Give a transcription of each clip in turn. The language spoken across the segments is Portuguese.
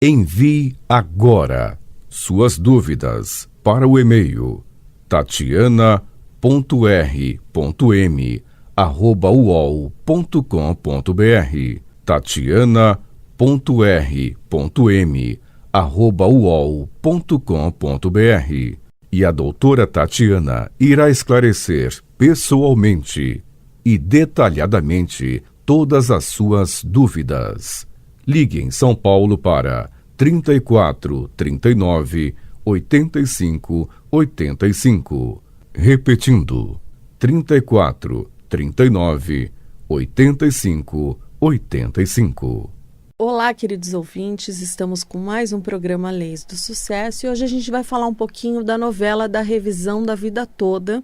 Envie agora suas dúvidas para o e-mail tatiana.r.m@uol.com.br tatiana.r.m@uol.com.br e a doutora Tatiana irá esclarecer pessoalmente e detalhadamente todas as suas dúvidas. Ligue em São Paulo para 34 39 85 85. Repetindo, 34 39 85 85. Olá, queridos ouvintes, estamos com mais um programa Leis do Sucesso e hoje a gente vai falar um pouquinho da novela da revisão da vida toda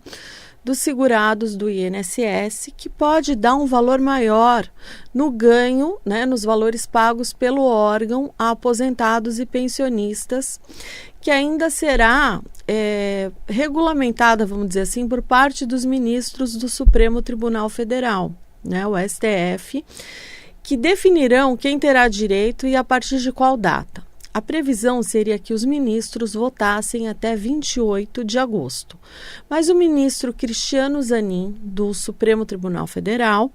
dos segurados do INSS, que pode dar um valor maior no ganho, nos valores pagos pelo órgão a aposentados e pensionistas, que ainda será regulamentada, vamos dizer assim, por parte dos ministros do Supremo Tribunal Federal, o STF, que definirão quem terá direito e a partir de qual data. A previsão seria que os ministros votassem até 28 de agosto. Mas o ministro Cristiano Zanin, do Supremo Tribunal Federal,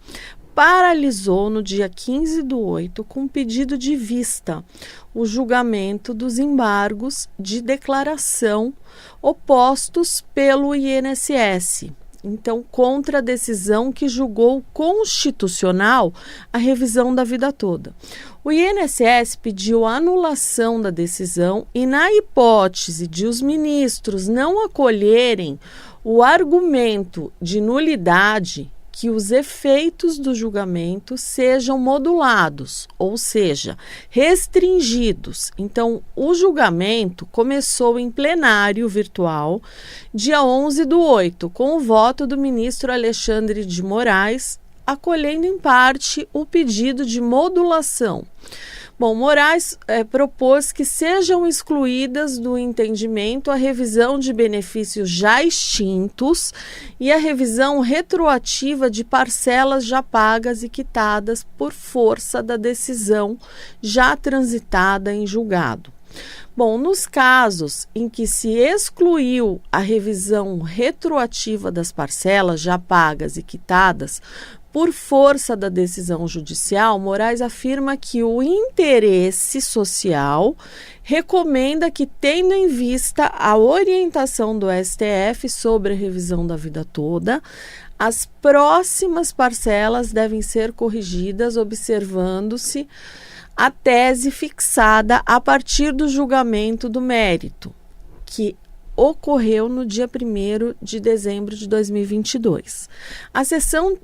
paralisou no dia 15/8 com pedido de vista o julgamento dos embargos de declaração opostos pelo INSS. Então, contra a decisão que julgou constitucional a revisão da vida toda. O INSS pediu a anulação da decisão e, na hipótese de os ministros não acolherem o argumento de nulidade, que os efeitos do julgamento sejam modulados, ou seja, restringidos. Então, o julgamento começou em plenário virtual, dia 11/8, com o voto do ministro Alexandre de Moraes, acolhendo em parte o pedido de modulação. Bom, Moraes propôs que sejam excluídas do entendimento a revisão de benefícios já extintos e a revisão retroativa de parcelas já pagas e quitadas por força da decisão já transitada em julgado. Bom, nos casos em que se excluiu a revisão retroativa das parcelas já pagas e quitadas por força da decisão judicial, Moraes afirma que o interesse social recomenda que, tendo em vista a orientação do STF sobre a revisão da vida toda, as próximas parcelas devem ser corrigidas observando-se a tese fixada a partir do julgamento do mérito, que ocorreu no dia 1º de dezembro de 2022. A sessão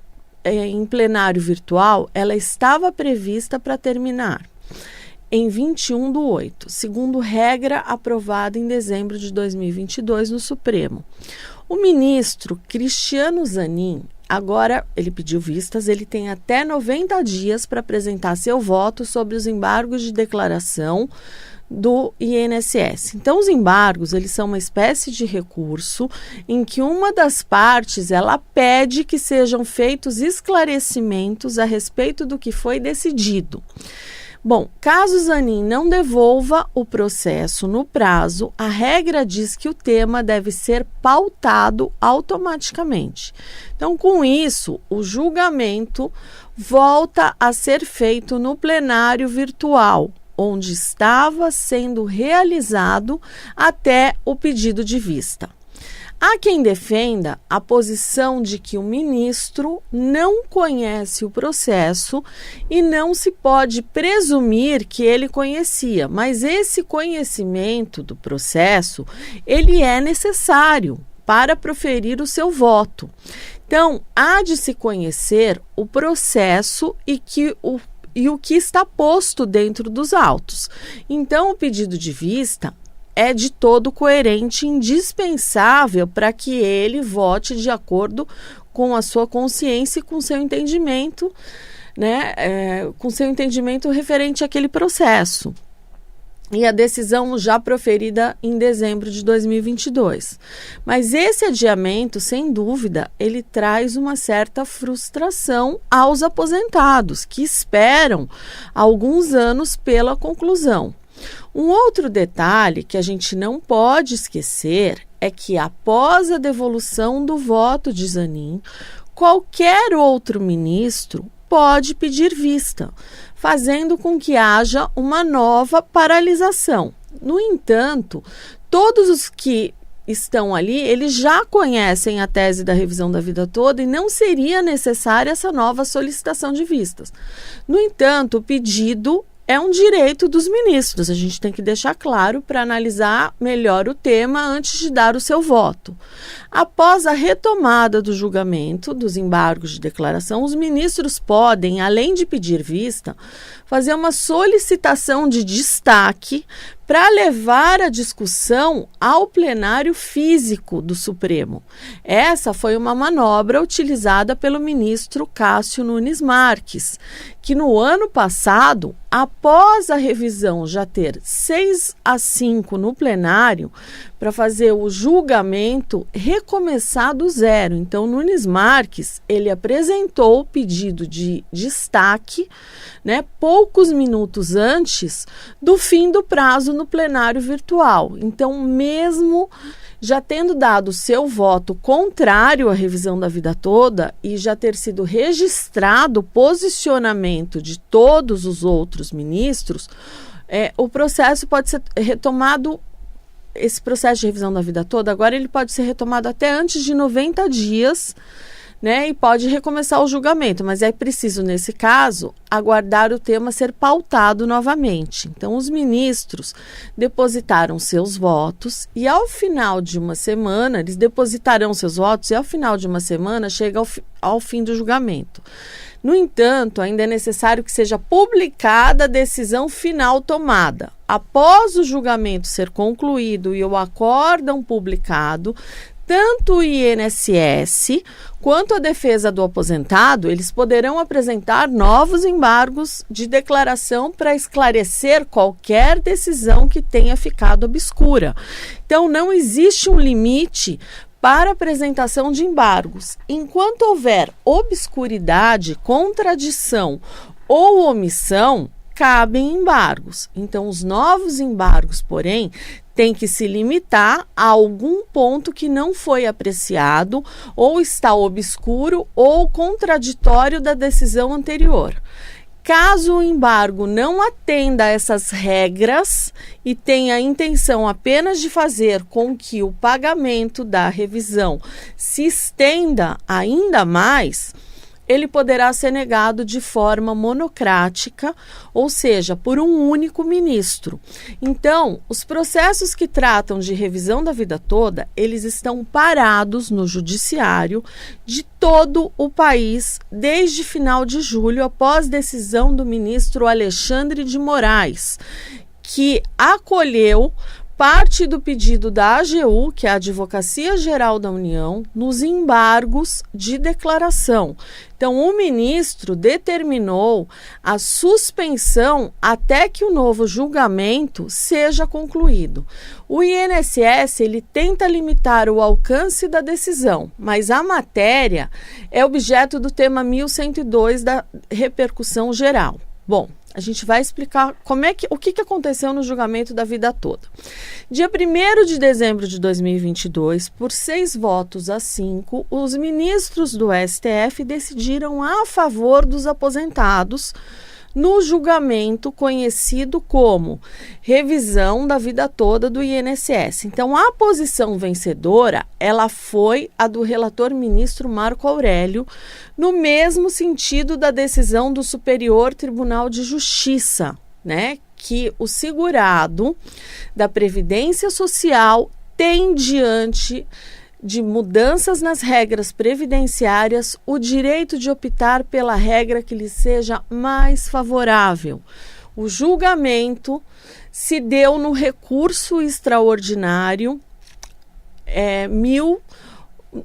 em plenário virtual, ela estava prevista para terminar em 21/8, segundo regra aprovada em dezembro de 2022 no Supremo. O ministro Cristiano Zanin, agora ele pediu vistas, ele tem até 90 dias para apresentar seu voto sobre os embargos de declaração do INSS. Então, os embargos, eles são uma espécie de recurso em que uma das partes, ela pede que sejam feitos esclarecimentos a respeito do que foi decidido. Bom, caso Zanin não devolva o processo no prazo, a regra diz que o tema deve ser pautado automaticamente. Então, com isso, o julgamento volta a ser feito no plenário virtual, onde estava sendo realizado até o pedido de vista. Há quem defenda a posição de que o ministro não conhece o processo e não se pode presumir que ele conhecia, mas esse conhecimento do processo, ele é necessário para proferir o seu voto. Então, há de se conhecer o processo e o que está posto dentro dos autos. Então, o pedido de vista é de todo coerente e indispensável para que ele vote de acordo com a sua consciência e com seu entendimento, com seu entendimento referente àquele processo. E a decisão já proferida em dezembro de 2022. Mas esse adiamento, sem dúvida, ele traz uma certa frustração aos aposentados, que esperam alguns anos pela conclusão. Um outro detalhe que a gente não pode esquecer é que após a devolução do voto de Zanin, qualquer outro ministro pode pedir vista, fazendo com que haja uma nova paralisação. No entanto, todos os que estão ali, eles já conhecem a tese da revisão da vida toda e não seria necessária essa nova solicitação de vistas. No entanto, o pedido é um direito dos ministros. A gente tem que deixar claro para analisar melhor o tema antes de dar o seu voto. Após a retomada do julgamento dos embargos de declaração, os ministros podem, além de pedir vista, fazer uma solicitação de destaque para levar a discussão ao plenário físico do Supremo. Essa foi uma manobra utilizada pelo ministro Cássio Nunes Marques, que no ano passado, após a revisão já ter 6-5 no plenário, para fazer o julgamento recomeçar do zero. Então, Nunes Marques, ele apresentou o pedido de destaque, poucos minutos antes do fim do prazo no plenário virtual. Então, mesmo já tendo dado seu voto contrário à revisão da vida toda e já ter sido registrado o posicionamento de todos os outros ministros, o processo pode ser retomado. Esse processo de revisão da vida toda, agora ele pode ser retomado até antes de 90 dias, e pode recomeçar o julgamento, mas é preciso, nesse caso, aguardar o tema ser pautado novamente. Então, os ministros depositaram seus votos e, ao final de uma semana, eles depositarão seus votos e, ao final de uma semana, chega ao fim do julgamento. No entanto, ainda é necessário que seja publicada a decisão final tomada. Após o julgamento ser concluído e o acórdão publicado, tanto o INSS quanto a defesa do aposentado, eles poderão apresentar novos embargos de declaração para esclarecer qualquer decisão que tenha ficado obscura. Então, não existe um limite para apresentação de embargos. Enquanto houver obscuridade, contradição ou omissão, cabem embargos. Então, os novos embargos, porém, têm que se limitar a algum ponto que não foi apreciado ou está obscuro ou contraditório da decisão anterior. Caso o embargo não atenda a essas regras e tenha a intenção apenas de fazer com que o pagamento da revisão se estenda ainda mais, ele poderá ser negado de forma monocrática, ou seja, por um único ministro. Então, os processos que tratam de revisão da vida toda, eles estão parados no judiciário de todo o país desde final de julho, após decisão do ministro Alexandre de Moraes, que acolheu parte do pedido da AGU, que é a Advocacia Geral da União, nos embargos de declaração. Então, o ministro determinou a suspensão até que o novo julgamento seja concluído. O INSS, ele tenta limitar o alcance da decisão, mas a matéria é objeto do tema 1102 da repercussão geral. Bom, a gente vai explicar o que aconteceu no julgamento da vida toda. Dia 1º de dezembro de 2022, por 6-5, os ministros do STF decidiram a favor dos aposentados no julgamento conhecido como revisão da vida toda do INSS. Então, a posição vencedora, ela foi a do relator ministro Marco Aurélio, no mesmo sentido da decisão do Superior Tribunal de Justiça, que o segurado da Previdência Social tem, diante de mudanças nas regras previdenciárias, o direito de optar pela regra que lhe seja mais favorável. O julgamento se deu no recurso extraordinário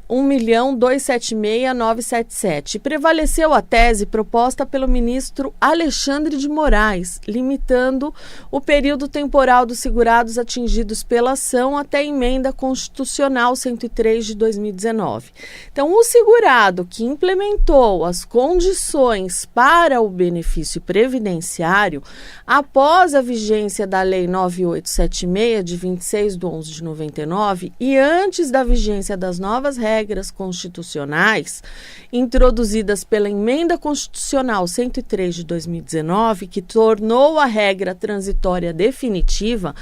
1.276.977. Prevaleceu a tese proposta pelo ministro Alexandre de Moraes, limitando o período temporal dos segurados atingidos pela ação até a emenda constitucional 103 de 2019. Então, o segurado que implementou as condições para o benefício previdenciário após a vigência da Lei 9876, de 26/11/99, e antes da vigência das novas regras constitucionais introduzidas pela Emenda Constitucional 103 de 2019, que tornou a regra transitória definitiva,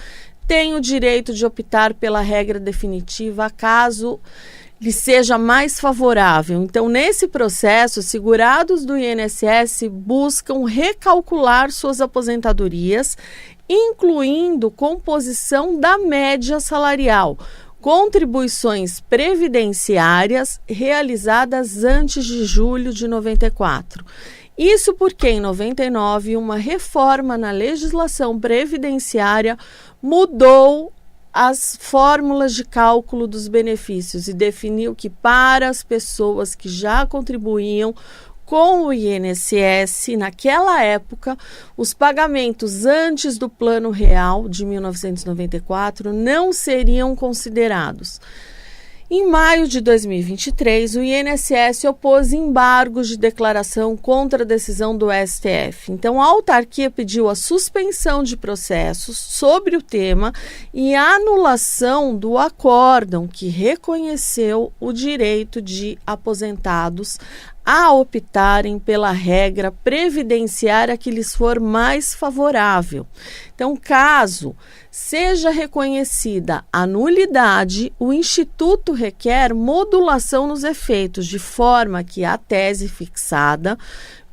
tem o direito de optar pela regra definitiva caso lhe seja mais favorável. Então, nesse processo, segurados do INSS buscam recalcular suas aposentadorias, incluindo composição da média salarial, contribuições previdenciárias realizadas antes de julho de 94. Isso porque, em 99, uma reforma na legislação previdenciária mudou as fórmulas de cálculo dos benefícios e definiu que, para as pessoas que já contribuíam com o INSS, naquela época, os pagamentos antes do Plano Real de 1994 não seriam considerados. Em maio de 2023, o INSS opôs embargos de declaração contra a decisão do STF. Então, a autarquia pediu a suspensão de processos sobre o tema e a anulação do acórdão que reconheceu o direito de aposentados a optarem pela regra previdenciária que lhes for mais favorável. Então, caso seja reconhecida a nulidade, o Instituto requer modulação nos efeitos, de forma que a tese fixada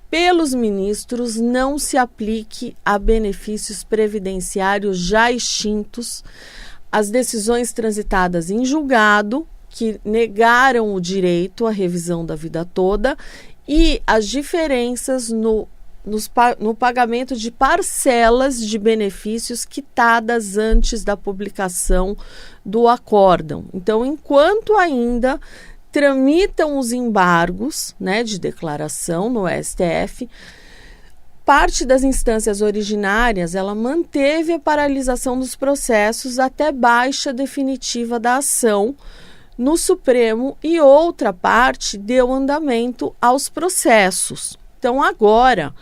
pelos ministros não se aplique a benefícios previdenciários já extintos, as decisões transitadas em julgado, que negaram o direito à revisão da vida toda, e as diferenças no pagamento de parcelas de benefícios quitadas antes da publicação do acórdão. Então, enquanto ainda tramitam os embargos, de declaração no STF, parte das instâncias originárias, ela manteve a paralisação dos processos até baixa definitiva da ação no Supremo, e outra parte deu andamento aos processos. Então, agora,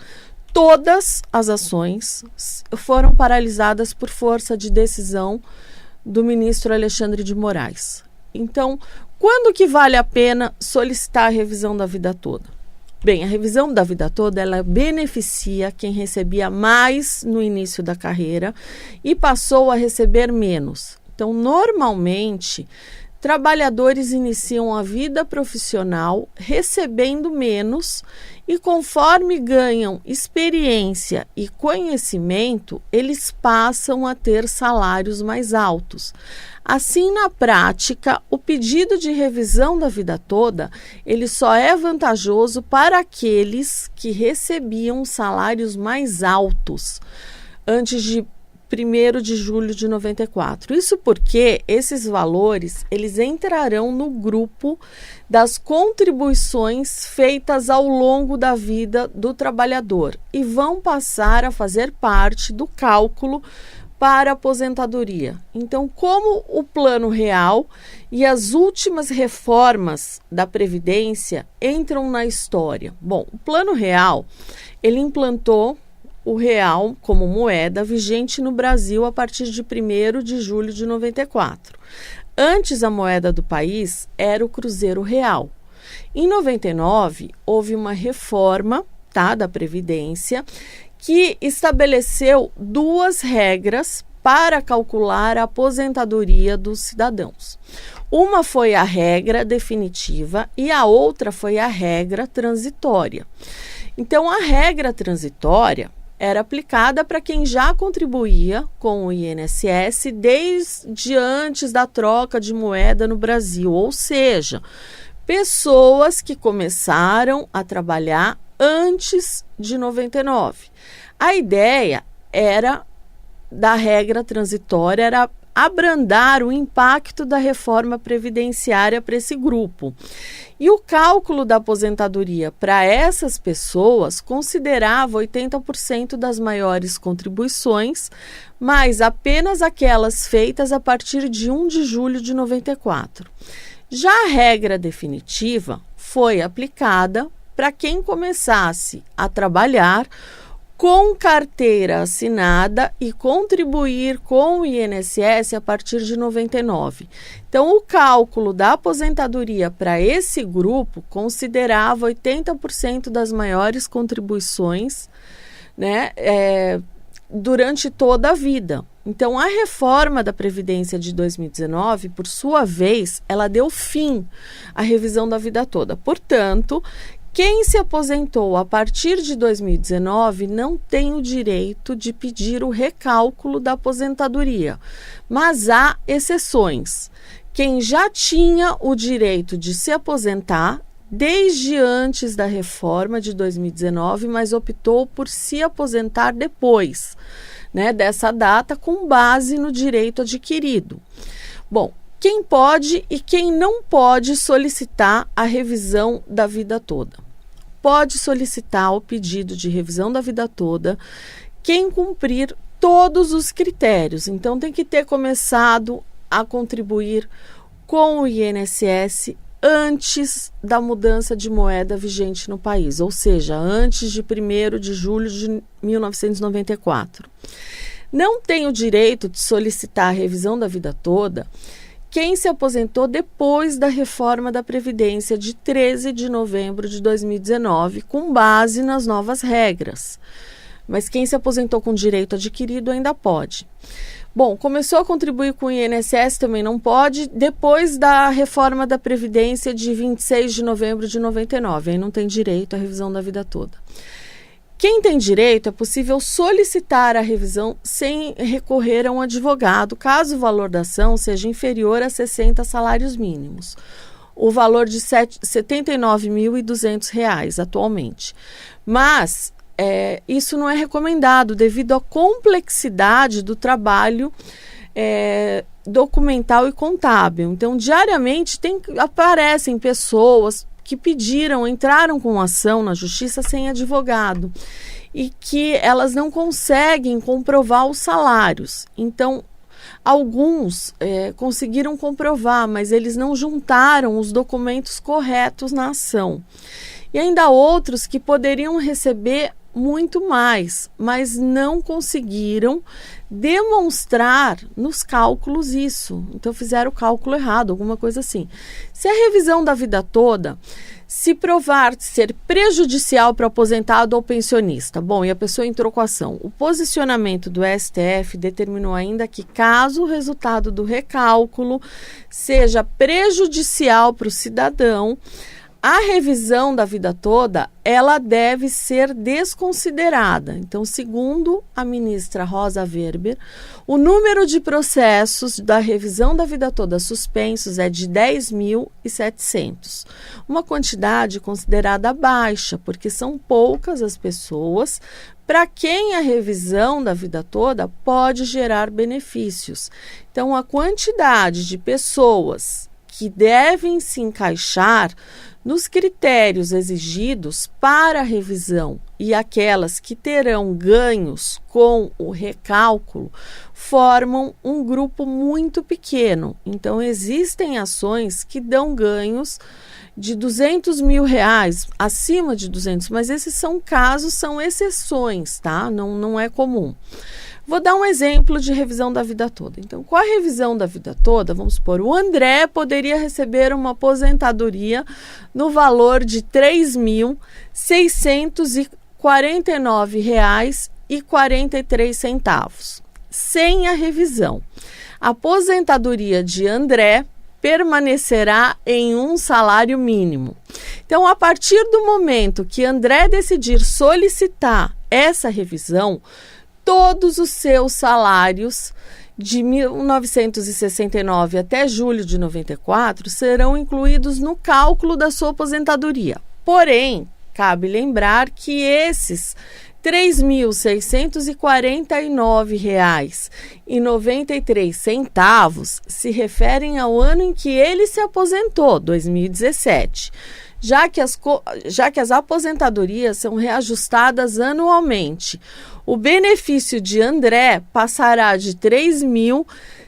todas as ações foram paralisadas por força de decisão do ministro Alexandre de Moraes. Então, quando que vale a pena solicitar a revisão da vida toda? Bem, a revisão da vida toda, ela beneficia quem recebia mais no início da carreira e passou a receber menos. Então, normalmente, trabalhadores iniciam a vida profissional recebendo menos e, conforme ganham experiência e conhecimento, eles passam a ter salários mais altos. Assim, na prática, o pedido de revisão da vida toda, ele só é vantajoso para aqueles que recebiam salários mais altos antes de 1º de julho de 94. Isso porque esses valores, eles entrarão no grupo das contribuições feitas ao longo da vida do trabalhador e vão passar a fazer parte do cálculo para a aposentadoria. Então, como o Plano Real e as últimas reformas da Previdência entram na história? Bom, o Plano Real, ele implantou o real como moeda vigente no Brasil a partir de 1º de julho de 94. Antes, a moeda do país era o cruzeiro real. Em 99, houve uma reforma da Previdência que estabeleceu 2 regras para calcular a aposentadoria dos cidadãos. Uma foi a regra definitiva e a outra foi a regra transitória. Então, a regra transitória era aplicada para quem já contribuía com o INSS desde antes da troca de moeda no Brasil, ou seja, pessoas que começaram a trabalhar antes de 99. A ideia da regra transitória era abrandar o impacto da reforma previdenciária para esse grupo. E o cálculo da aposentadoria para essas pessoas considerava 80% das maiores contribuições, mas apenas aquelas feitas a partir de 1 de julho de 94. Já a regra definitiva foi aplicada para quem começasse a trabalhar com carteira assinada e contribuir com o INSS a partir de 99. Então, o cálculo da aposentadoria para esse grupo considerava 80% das maiores contribuições, né, durante toda a vida. Então, a reforma da Previdência de 2019, por sua vez, ela deu fim à revisão da vida toda. Portanto, quem se aposentou a partir de 2019 não tem o direito de pedir o recálculo da aposentadoria, mas há exceções. Quem já tinha o direito de se aposentar desde antes da reforma de 2019, mas optou por se aposentar depois, né, dessa data, com base no direito adquirido. Bom, quem pode e quem não pode solicitar a revisão da vida toda? Pode solicitar o pedido de revisão da vida toda quem cumprir todos os critérios. Então, tem que ter começado a contribuir com o INSS antes da mudança de moeda vigente no país, ou seja, antes de 1º de julho de 1994. Não tem o direito de solicitar a revisão da vida toda quem se aposentou depois da reforma da Previdência de 13 de novembro de 2019, com base nas novas regras. Mas quem se aposentou com direito adquirido ainda pode. Bom, começou a contribuir com o INSS também não pode, depois da reforma da Previdência de 26 de novembro de 99, aí não tem direito à revisão da vida toda. Quem tem direito, é possível solicitar a revisão sem recorrer a um advogado, caso o valor da ação seja inferior a 60 salários mínimos. O valor de R$ 79.200 atualmente. Mas isso não é recomendado devido à complexidade do trabalho documental e contábil. Então, diariamente aparecem pessoas que entraram com ação na justiça sem advogado e que elas não conseguem comprovar os salários. Então, alguns conseguiram comprovar, mas eles não juntaram os documentos corretos na ação. E ainda outros que poderiam receber muito mais, mas não conseguiram demonstrar nos cálculos isso. Então fizeram o cálculo errado, alguma coisa assim. Se a revisão da vida toda se provar ser prejudicial para o aposentado ou pensionista, bom, e a pessoa entrou com a ação, o posicionamento do STF determinou ainda que caso o resultado do recálculo seja prejudicial para o cidadão, a revisão da vida toda, ela deve ser desconsiderada. Então, segundo a ministra Rosa Weber, o número de processos da revisão da vida toda suspensos é de 10.700. Uma quantidade considerada baixa, porque são poucas as pessoas para quem a revisão da vida toda pode gerar benefícios. Então, a quantidade de pessoas que devem se encaixar nos critérios exigidos para a revisão e aquelas que terão ganhos com o recálculo formam um grupo muito pequeno. Então, existem ações que dão ganhos de R$200 mil, acima de 200, mas esses são casos, são exceções, tá? Não é comum. Vou dar um exemplo de revisão da vida toda. Então, com a revisão da vida toda, vamos supor, o André poderia receber uma aposentadoria no valor de R$ 3.649,43, sem a revisão. A aposentadoria de André permanecerá em um salário mínimo. Então, a partir do momento que André decidir solicitar essa revisão, todos os seus salários de 1969 até julho de 94 serão incluídos no cálculo da sua aposentadoria. Porém, cabe lembrar que esses R$ 3.649,93 se referem ao ano em que ele se aposentou, 2017, já que as aposentadorias são reajustadas anualmente. O benefício de André passará de R$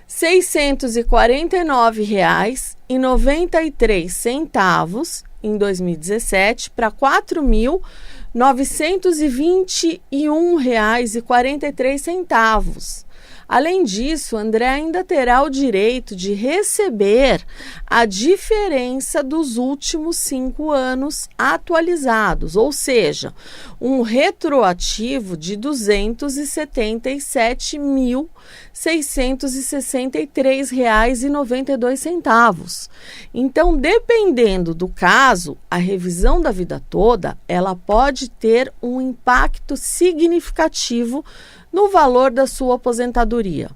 3.649,93 em 2017 para R$ 4.921,43. Além disso, André ainda terá o direito de receber a diferença dos últimos 5 anos atualizados, ou seja, um retroativo de R$ 277.663,92. Então, dependendo do caso, a revisão da vida toda, ela pode ter um impacto significativo no valor da sua aposentadoria.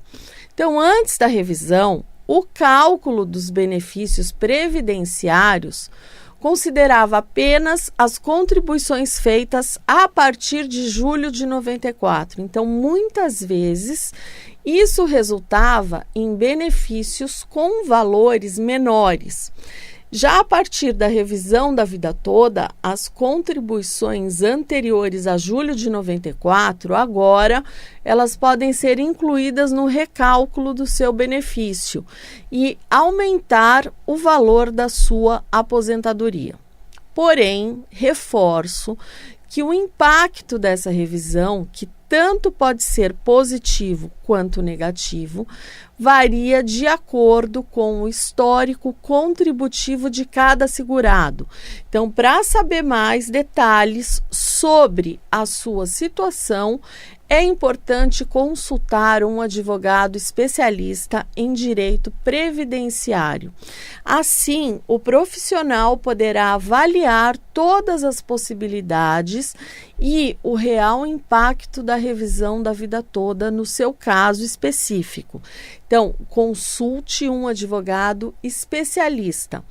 Então, antes da revisão, o cálculo dos benefícios previdenciários considerava apenas as contribuições feitas a partir de julho de 94. Então, muitas vezes, isso resultava em benefícios com valores menores. Já a partir da revisão da vida toda, as contribuições anteriores a julho de 94, agora, elas podem ser incluídas no recálculo do seu benefício e aumentar o valor da sua aposentadoria. Porém, reforço que o impacto dessa revisão, que tanto pode ser positivo quanto negativo, varia de acordo com o histórico contributivo de cada segurado. Então, para saber mais detalhes sobre a sua situação, é importante consultar um advogado especialista em direito previdenciário. Assim, o profissional poderá avaliar todas as possibilidades e o real impacto da revisão da vida toda no seu caso específico. Então, consulte um advogado especialista.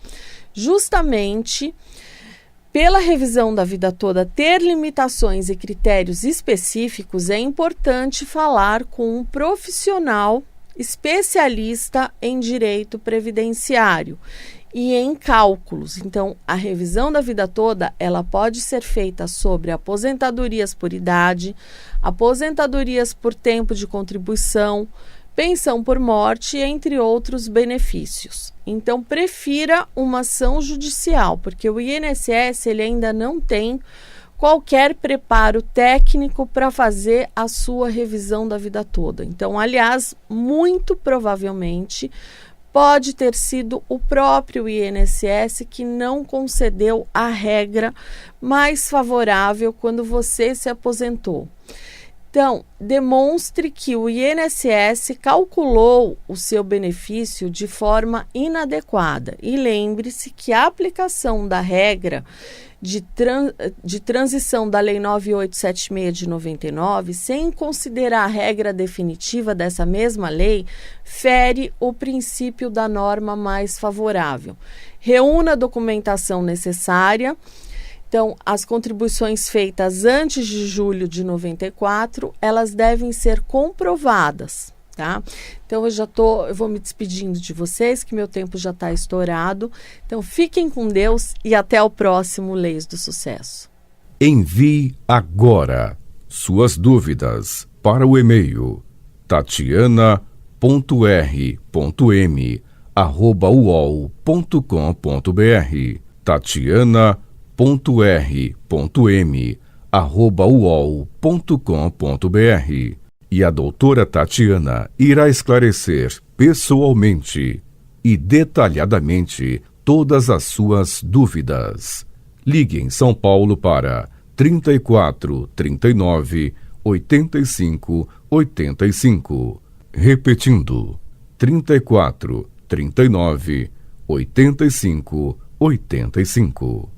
Justamente pela revisão da vida toda ter limitações e critérios específicos, é importante falar com um profissional especialista em direito previdenciário e em cálculos. Então, a revisão da vida toda, ela pode ser feita sobre aposentadorias por idade, aposentadorias por tempo de contribuição, pensão por morte, entre outros benefícios. Então, prefira uma ação judicial, porque o INSS ele ainda não tem qualquer preparo técnico para fazer a sua revisão da vida toda. Então, aliás, muito provavelmente pode ter sido o próprio INSS que não concedeu a regra mais favorável quando você se aposentou. Então, demonstre que o INSS calculou o seu benefício de forma inadequada e lembre-se que a aplicação da regra de transição da Lei 9876 de 99, sem considerar a regra definitiva dessa mesma lei, fere o princípio da norma mais favorável. Reúna a documentação necessária. Então, as contribuições feitas antes de julho de 94, elas devem ser comprovadas, tá? Então, eu vou me despedindo de vocês, que meu tempo já está estourado. Então, fiquem com Deus e até o próximo Leis do Sucesso. Envie agora suas dúvidas para o e-mail tatiana.r.m@uol.com.br tatiana.r.m@uol.com.br e a doutora Tatiana irá esclarecer pessoalmente e detalhadamente todas as suas dúvidas. Ligue em São Paulo para 34 39 85 85. Repetindo, 34 39 85 85.